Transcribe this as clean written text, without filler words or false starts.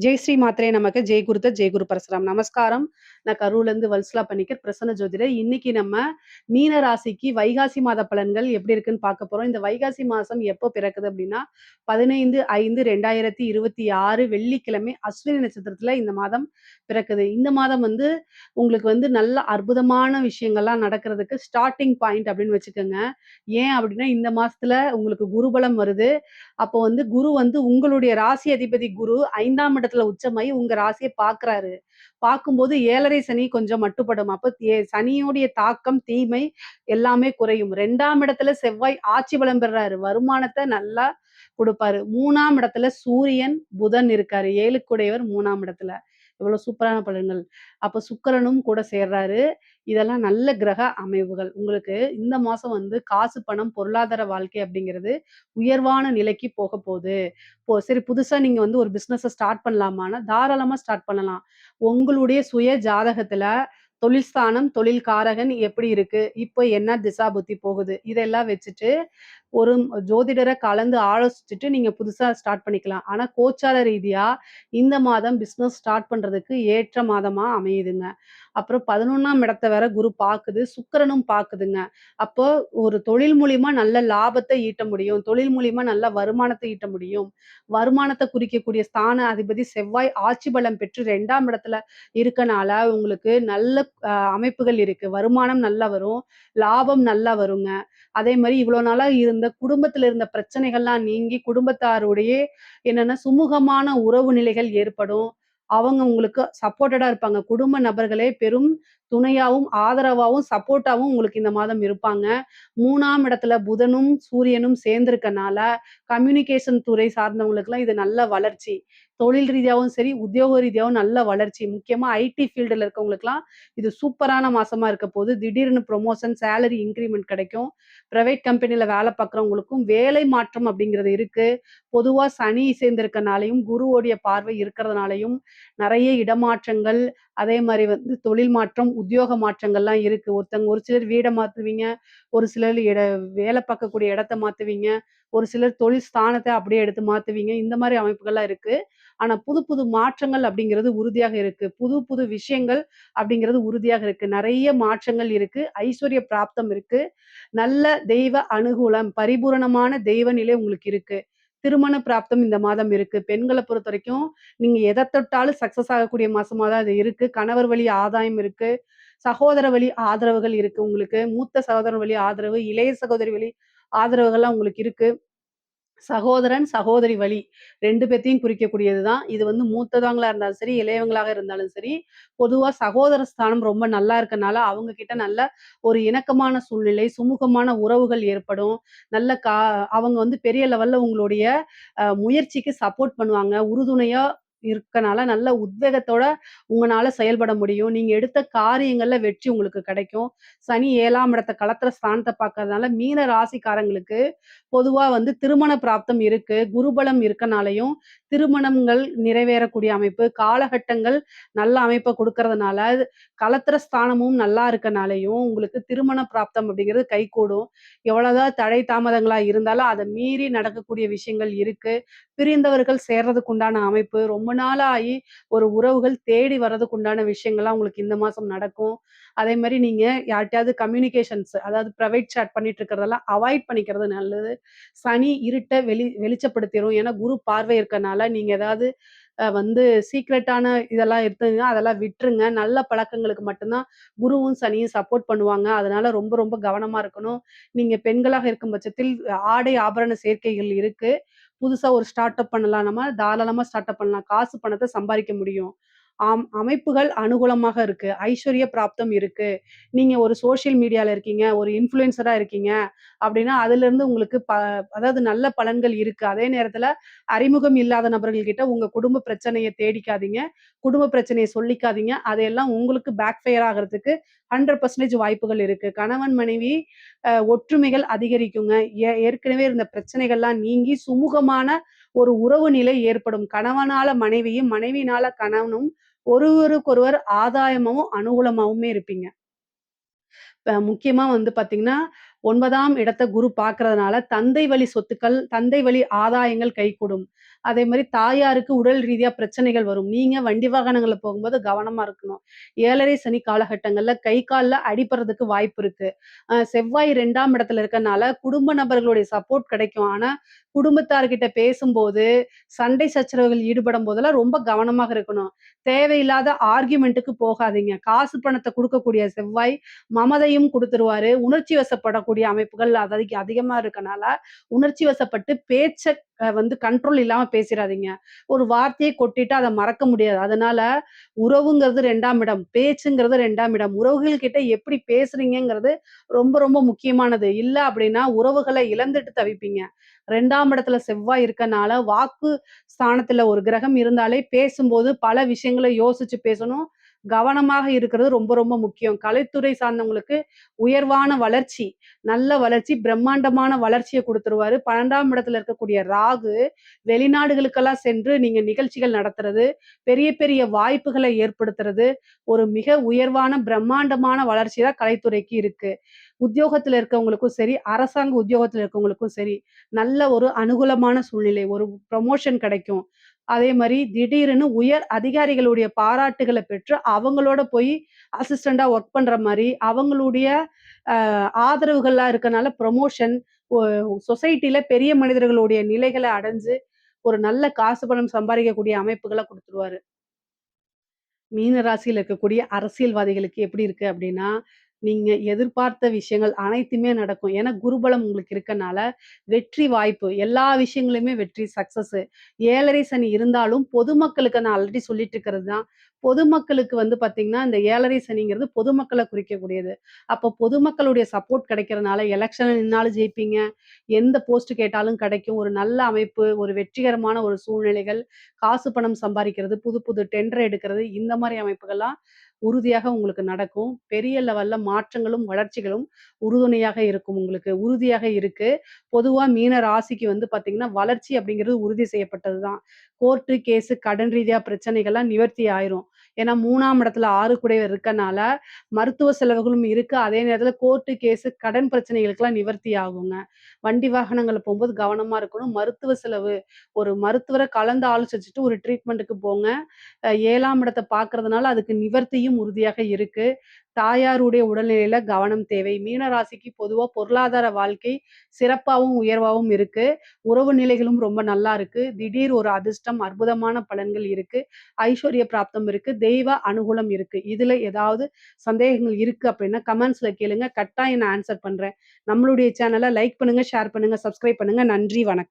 ஜெய் ஸ்ரீ மாத்ரே நமக்கு ஜெய் குருத்த ஜெய் குரு பரசுராம். நமஸ்காரம். நான் கரூர்லேருந்து வல்சலா பணிக்கர் பிரசன்ன ஜோதிடர். இன்னைக்கு நம்ம மீன ராசிக்கு வைகாசி மாத பலன்கள் எப்படி இருக்குன்னு பார்க்க போறோம். இந்த வைகாசி மாசம் எப்போ பிறக்குது அப்படின்னா 15/5/2026 வெள்ளிக்கிழமை அஸ்வினி நட்சத்திரத்துல இந்த மாதம் பிறக்குது. இந்த மாதம் உங்களுக்கு நல்ல அற்புதமான விஷயங்கள்லாம் நடக்கிறதுக்கு ஸ்டார்ட்டிங் பாயிண்ட் அப்படின்னு வச்சுக்கோங்க. ஏன் அப்படின்னா இந்த மாசத்துல உங்களுக்கு குருபலம் வருது. அப்போ குரு உங்களுடைய ராசி அதிபதி குரு 5ஆம் இடத்துல உச்சமாயி உங்க ராசியை பார்க்குறாரு. பார்க்கும்போது 7.5 சனி கொஞ்சம் மட்டுப்படும். அப்ப சனியுடைய தாக்கம், தீமை எல்லாமே குறையும். 2ஆம் இடத்துல செவ்வாய் ஆட்சி பலம் பெறுறாரு. வருமானத்த நல்லா குடுப்பாரு. 3ஆம் இடத்துல சூரியன், புதன் இருக்காரு. 7க்குடையவர் 3ஆம் இடத்துல. இவ்வளவு சூப்பரான பலன்கள். அப்ப சுக்கிரனும் கூட சேர்றாரு. இதெல்லாம் நல்ல கிரக அமைவுகள். உங்களுக்கு இந்த மாசம் காசு, பணம், பொருளாதார வாழ்க்கை அப்படிங்கிறது உயர்வான நிலைக்கு போகப்போது. சரி புதுசா நீங்க ஒரு பிசினஸ ஸ்டார்ட் பண்ணலாமான்னா, தாராளமா ஸ்டார்ட் பண்ணலாம். உங்களுடைய சுய ஜாதகத்துல தொழில் ஸ்தானம், தொழில் காரகன் எப்படி இருக்கு? இப்போ என்ன திசா புத்தி போகுது? இதெல்லாம் வச்சுட்டு ஒரு ஜோதிடர கலந்து ஆலோசிச்சுட்டு நீங்க புதுசா ஸ்டார்ட் பண்ணிக்கலாம். ஆனா கோச்சார ரீதியா இந்த மாதம் பிசினஸ் ஸ்டார்ட் பண்றதுக்கு ஏற்ற மாதமா அமையுதுங்க. அப்புறம் 11ஆம் இடத்த வேற குரு பாக்குது, சுக்கிரனும் பாக்குதுங்க. அப்போ ஒரு தொழில் மூலியமா நல்ல லாபத்தை ஈட்ட முடியும். தொழில் மூலியமா நல்ல வருமானத்தை ஈட்ட முடியும். வருமானத்த குறிக்கக்கூடிய ஸ்தான அதிபதி செவ்வாய் ஆட்சி பலம் பெற்று 2ஆம் இடத்துல இருக்கனால உங்களுக்கு நல்ல அமைப்புகள் இருக்கு. வருமானம் நல்லா வரும். லாபம் நல்லா வருங்க. அதே மாரி இவ்வளோ நாளா இருந்த குடும்பத்துல இருந்த பிரச்சனைகள்லாம் நீங்கி குடும்பத்தாருடைய என்னன்னா சுமூகமான உறவு நிலைகள் ஏற்படும். அவங்க உங்களுக்கு சப்போர்ட்டடா இருப்பாங்க. குடும்ப நபர்களே பெரும் துணையாவும், ஆதரவாவும், சப்போர்ட்டாவும் உங்களுக்கு இந்த மாதம் இருப்பாங்க. 3ஆம் இடத்துல புதனும், சூரியனும் சேர்ந்திருக்கனால, கம்யூனிகேஷன் துறை சார்ந்தவங்களுக்குலாம் இது நல்ல வளர்ச்சி. தொழில் ரீதியாவும் சரி, உத்தியோக ரீதியாவும் நல்ல வளர்ச்சி. முக்கியமா ஐடி ஃபீல்டுல இருக்கவங்களுக்குலாம் இது சூப்பரான மாசமா இருக்க போது. திடீர்னு ப்ரமோஷன், சேலரி இன்கிரிமென்ட் கிடைக்கும். பிரைவேட் கம்பெனில வேலை பார்க்குறவங்களுக்கும் வேலை மாற்றம் அப்படிங்கிறது இருக்கு. பொதுவா சனி சேர்ந்திருக்கனாலயும், குருவோடைய பார்வை இருக்கிறதுனாலயும் நெறைய இடமாற்றங்கள், அதே மாரி தொழில் மாற்றம், உத்தியோக மாற்றங்கள்லாம் இருக்கு. ஒரு சிலர் வீட மாத்துவீங்க. ஒரு சிலர் வேலை பார்க்கக்கூடிய இடத்த மாத்துவீங்க. ஒரு சிலர் தொழில் ஸ்தானத்த அப்படியே எடுத்து மாத்துவீங்க. இந்த மாரி அமைப்புகள்லாம் இருக்கு. ஆனா புது புது மாற்றங்கள் அப்படிங்கிறது உறுதியாக இருக்கு. புது புது விஷயங்கள் அப்படிங்கிறது உறுதியாக இருக்கு. நெறைய மாற்றங்கள் இருக்கு. ஐஸ்வர்ய பிராப்தம் இருக்கு. நல்ல தெய்வ அனுகூலம், பரிபூரணமான தெய்வ நிலை உங்களுக்கு இருக்கு. திருமண பிராப்தம் இந்த மாதம் இருக்கு. பெண்கள பொறுத்தவரைக்கும் நீங்க எத தொட்டாலும் சக்சஸ் ஆகக்கூடிய மாசமா தான் அது இருக்கு. கணவர் வழி ஆதாயம் இருக்கு. சகோதர வழி ஆதரவுகள் இருக்கு உங்களுக்கு. மூத்த சகோதரன் வழி ஆதரவு, இளைய சகோதரி வழி ஆதரவுகள்லாம் உங்களுக்கு இருக்கு. சகோதரன், சகோதரி வழி 2 பேத்தையும் குறிக்கக்கூடியது தான். இது மூத்தவங்களா இருந்தாலும் சரி, இளையவங்களாக இருந்தாலும் சரி, பொதுவா சகோதர ஸ்தானம் ரொம்ப நல்லா இருக்கனால, அவங்க கிட்ட நல்ல ஒரு இணக்கமான சூழ்நிலை, சுமூகமான உறவுகள் ஏற்படும். நல்ல அவங்க பெரிய லெவல்ல உங்களுடைய முயற்சிக்கு சப்போர்ட் பண்ணுவாங்க. உறுதுணையா இருக்கனால நல்ல உத்வேகத்தோட உங்கனால செயல்பட முடியும். நீங்க எடுத்த காரியங்கள்ல வெற்றி உங்களுக்கு கிடைக்கும். சனி 7ஆம் இடத்த களத்திர ஸ்தானத்த பார்க்கறதுனால மீன ராசிக்காரங்களுக்கு பொதுவா திருமண பிராப்தம் இருக்கு. குருபலம் இருக்கனாலயும் திருமணங்கள் நிறைவேறக்கூடிய அமைப்பு, காலகட்டங்கள் நல்ல அமைப்ப குடுக்கறதுனால, களத்திர ஸ்தானமும் நல்லா இருக்கனாலயும் உங்களுக்கு திருமண பிராப்தம் அப்படிங்கிறது கைகூடும். எவ்வளவுதான் தடை தாமதங்களா இருந்தாலும் அத மீறி நடக்கக்கூடிய விஷயங்கள் இருக்கு. பிரிந்தவர்கள் சேர்றதுக்கு உண்டான அமைப்பு, ரொம்ப நாளா ஆயி ஒரு உறவுகள் தேடி வர்றதுக்கு உண்டான விஷயங்கள்லாம் உங்களுக்கு இந்த மாசம் நடக்கும். அதே மாரி நீங்க யார்ட்டயாவது கம்யூனிகேஷன்ஸ் அதாவது பிரைவேட் சாட் பண்ணிட்டு இருக்கிறதெல்லாம் அவாய்ட் பண்ணிக்கிறது நல்லது. சனி இருட்ட வெளிச்சப்படுத்திரும். ஏன்னா குரு பார்வை இருக்கனால நீங்க ஏதாவது சீக்ரெட்டான இதெல்லாம் எடுத்தீங்கன்னா அதெல்லாம் விட்டுருங்க. நல்ல பழக்கங்களுக்கு மட்டும் தான் குருவும், சனியும் சப்போர்ட் பண்ணுவாங்க. அதனால ரொம்ப ரொம்ப கவனமா இருக்கணும். நீங்க பெண்களாக இருக்கும் பட்சத்தில் ஆடை ஆபரண சேர்க்கைகள் இருக்கு. புதுசா ஒரு ஸ்டார்ட் அப் பண்ணலாம் நம்ம. தாராளமா ஸ்டார்ட் அப் பண்ணலாம். காசு பணத்த சம்பாரிக்க முடியும். அமைப்புகள் அனுகூலமாக இருக்கு. ஐஸ்வர்ய பிராப்தம் இருக்கு. நீங்க ஒரு சோசியல் மீடியால இருக்கீங்க, ஒரு இன்ஃப்ளூயன்சரா இருக்கீங்க அப்படின்னா, அதிலிருந்து உங்களுக்கு அதாவது நல்ல பலன்கள் இருக்கு. அதே நேரத்தில அறிமுகம் இல்லாத நபர்கள் கிட்ட உங்க குடும்ப பிரச்சனைய தேடிக்காதீங்க. குடும்ப பிரச்சனைய சொல்லிக்காதீங்க. அதையெல்லாம் உங்களுக்கு பேக் ஃபயர் ஆகுறதுக்கு 100% வாய்ப்புகள் இருக்கு. கணவன், மனைவி ஒற்றுமைகள் அதிகரிக்குங்க. ஏற்கனவே இருந்த பிரச்சனைகள்லாம் நீங்கி சுமூகமான ஒரு உறவு நிலை ஏற்படும். கணவனால மனைவியும், மனைவியினால கணவனும் ஒருவருக்கொருவர் ஆதாயமாவும், அனுகூலமாவுமே இருப்பீங்க. முக்கியமா பார்த்தீங்கன்னா, 9ஆம் இடத்த குரு பார்க்கறதுனால தந்தை வழி சொத்துக்கள், தந்தை வழி ஆதாயங்கள் கைகூடும். அதே மாரி தாயாருக்கு உடல் ரீதியா பிரச்சனைகள் வரும். நீங்க வண்டி வாகனங்கள்ல போகும்போது கவனமா இருக்கணும். 7:30 சனி காலகட்டங்கள்ல கை, கால்ல அடிபடுறதுக்கு வாய்ப்பு இருக்கு. செவ்வாய் 2ஆம் இடத்துல இருக்கனால குடும்ப நபர்களுடைய சப்போர்ட் கிடைக்கும். ஆனா, குடும்பத்தார்கிட்ட பேசும்போது, சண்டை சச்சரவுகள் ஈடுபடும் போதெல்லாம் ரொம்ப கவனமாக இருக்கணும். தேவையில்லாத ஆர்கியுமென்ட்க்கு போகாதீங்க. காசு பணத்த குடுக்கக்கூடிய செவ்வாய் மமதையும் குடுத்துருவாரு. உணர்ச்சி வசப்படக்கூடிய அமைப்புகள் அதிகமா இருக்கனால, உணர்ச்சி வசப்பட்டு பேச்ச வந்து கண்ட்ரோல் இல்லாம பேசிறாதீங்க. ஒரு வார்த்தைய கொட்டிட்டா அத மறக்க முடியாது. அதனால உறவுங்கிறது 2ஆம் இடம், பேச்சுங்கிறது 2ஆம் இடம். உறவுகள் கிட்ட எப்படி பேசுறீங்கங்கிறது ரொம்ப ரொம்ப முக்கியமானது. இல்ல அப்படின்னா உறவுகள இழந்துட்டு தவிப்பீங்க. 2ஆம் இடத்துல செவ்வாய் இருக்கனால, வாக்கு ஸ்தானத்துல ஒரு கிரகம் இருந்தாலே பேசும்போது பல விஷயங்கள யோசிச்சு பேசணும். கவனமாக இருக்கிறது ரொம்ப ரொம்ப முக்கியம். கலைத்துறை சார்ந்தவங்களுக்கு உயர்வான வளர்ச்சி, நல்ல வளர்ச்சி, பிரம்மாண்டமான வளர்ச்சிய குடுத்துருவாரு. 12ஆம் இடத்துல இருக்கக்கூடிய ராகு, வெளிநாடுகளுக்கெல்லாம் சென்று நீங்க நிகழ்ச்சிகள் நடத்துறது, பெரிய பெரிய வாய்ப்புகளை ஏற்படுத்துறது, ஒரு மிக உயர்வான பிரம்மாண்டமான வளர்ச்சி தான் கலைத்துறைக்கு இருக்கு. உத்தியோகத்துல இருக்கவங்களுக்கும் சரி, அரசாங்க உத்தியோகத்துல இருக்கவங்களுக்கும் சரி, நல்ல ஒரு அனுகூலமான சூழ்நிலை, ஒரு ப்ரமோஷன் கிடைக்கும். அதே மாரி திடீர்னு உயர் அதிகாரிகளுடைய பாராட்டுகள பெற்று, அவங்களோட போய் அசிஸ்டன்ட்டா ஒர்க் பண்ற மாரி, அவங்களுடைய ஆதரவுகள்லாம் இருக்கனால ப்ரமோஷன், ஒ சொசைட்டில பெரிய மனிதர்களுடைய நிலைகள அடைஞ்சு, ஒரு நல்ல காசு பணம் சம்பாரிக்கக்கூடிய அமைப்புகள குடுத்துருவாரு. மீன ராசியில இருக்கக்கூடிய அரசியல்வாதிகளுக்கு எப்படி இருக்கு அப்படின்னா, நீங்க எதிர்பார்த்த விஷயங்கள் அனைத்துமே நடக்கும். ஏன்னா குருபலம் உங்களுக்கு இருக்கனால, வெற்றி வாய்ப்பு எல்லா விஷயங்களுமே வெற்றி சக்சஸு. 7:30 சனி இருந்தாலும் பொதுமக்களுக்கு நான் ஆல்ரெடி சொல்லிட்டு இருக்கிறது தான். பொதுமக்களுக்கு வந்து பார்த்தீங்கன்னா, இந்த 7:30 சனிங்கிறது பொதுமக்கள குறிக்கக்கூடியது. அப்போ பொதுமக்களுடைய சப்போர்ட் கிடைக்கிறனால எலக்ஷன்ல நின்னாலும் ஜெயிப்பீங்க. எந்த போஸ்ட் கேட்டாலும் கிடைக்கும். ஒரு நல்ல அமைப்பு, ஒரு வெற்றிகரமான ஒரு சூழ்நிலைகள், காசு பணம் சம்பாரிக்கிறது, புது புது டெண்டர் எடுக்கிறது, இந்த மாரி அமைப்புகள்லாம் உறுதியாக உங்களுக்கு நடக்கும். பெரிய லெவல்ல மாற்றங்களும், வளர்ச்சிகளும் உறுதுணையாக இருக்கும் உங்களுக்கு. உறுதியாக இருக்கு. பொதுவா மீன ராசிக்கு வந்து பார்த்தீங்கன்னா, வளர்ச்சி அப்படிங்கிறது உறுதி செய்யப்பட்டது தான். கோர்ட்டு, கேஸு, கடன் ரீதியா பிரச்சனைகள்லாம் நிவர்த்தி ஆயிரும். ஏன்னா 3ஆம் இடத்துல 6 கூடையவர் இருக்கனால, மருத்துவ செலவுகளும் இருக்கு. அதே நேரத்துல கோர்ட்டு, கேஸு, கடன் பிரச்சனைகளுக்கெல்லாம் நிவர்த்தி ஆகுங்க. வண்டி வாகனங்கள்ல போம்போது கவனமா இருக்கணும். மருத்துவ செலவு, ஒரு மருத்துவர கலந்து ஆலோசிச்சுட்டு ஒரு ட்ரீட்மெண்ட்டுக்கு போங்க. 7ஆம் இடத்த பார்க்கறதுனால அதுக்கு நிவர்த்தியும் உறுதியாக இருக்கு. தாயாருடைய உடல்நிலையில கவனம் தேவை. மீன ராசிக்கு பொதுவா பொருளாதார வாழ்க்கை சிறப்பாவும், உயர்வாவும் இருக்கு. உறவு நிலைகளும் ரொம்ப நல்லா இருக்கு. திடீர் ஒரு அதிர்ஷ்டம், அற்புதமான பலன்கள் இருக்கு. ஐஸ்வர்ய பிராப்தம் இருக்கு. தெய்வ அனுகூலம் இருக்கு. இதுல ஏதாவது சந்தேகங்கள் இருக்கு அப்படின்னா கமெண்ட்ஸ்ல கேளுங்க. கட்டாயம் நான் ஆன்ஸர் பண்றேன். நம்மளுடைய சேனல லைக் பண்ணுங்க, ஷேர் பண்ணுங்க, சப்ஸ்கிரைப் பண்ணுங்க. நன்றி, வணக்கம்.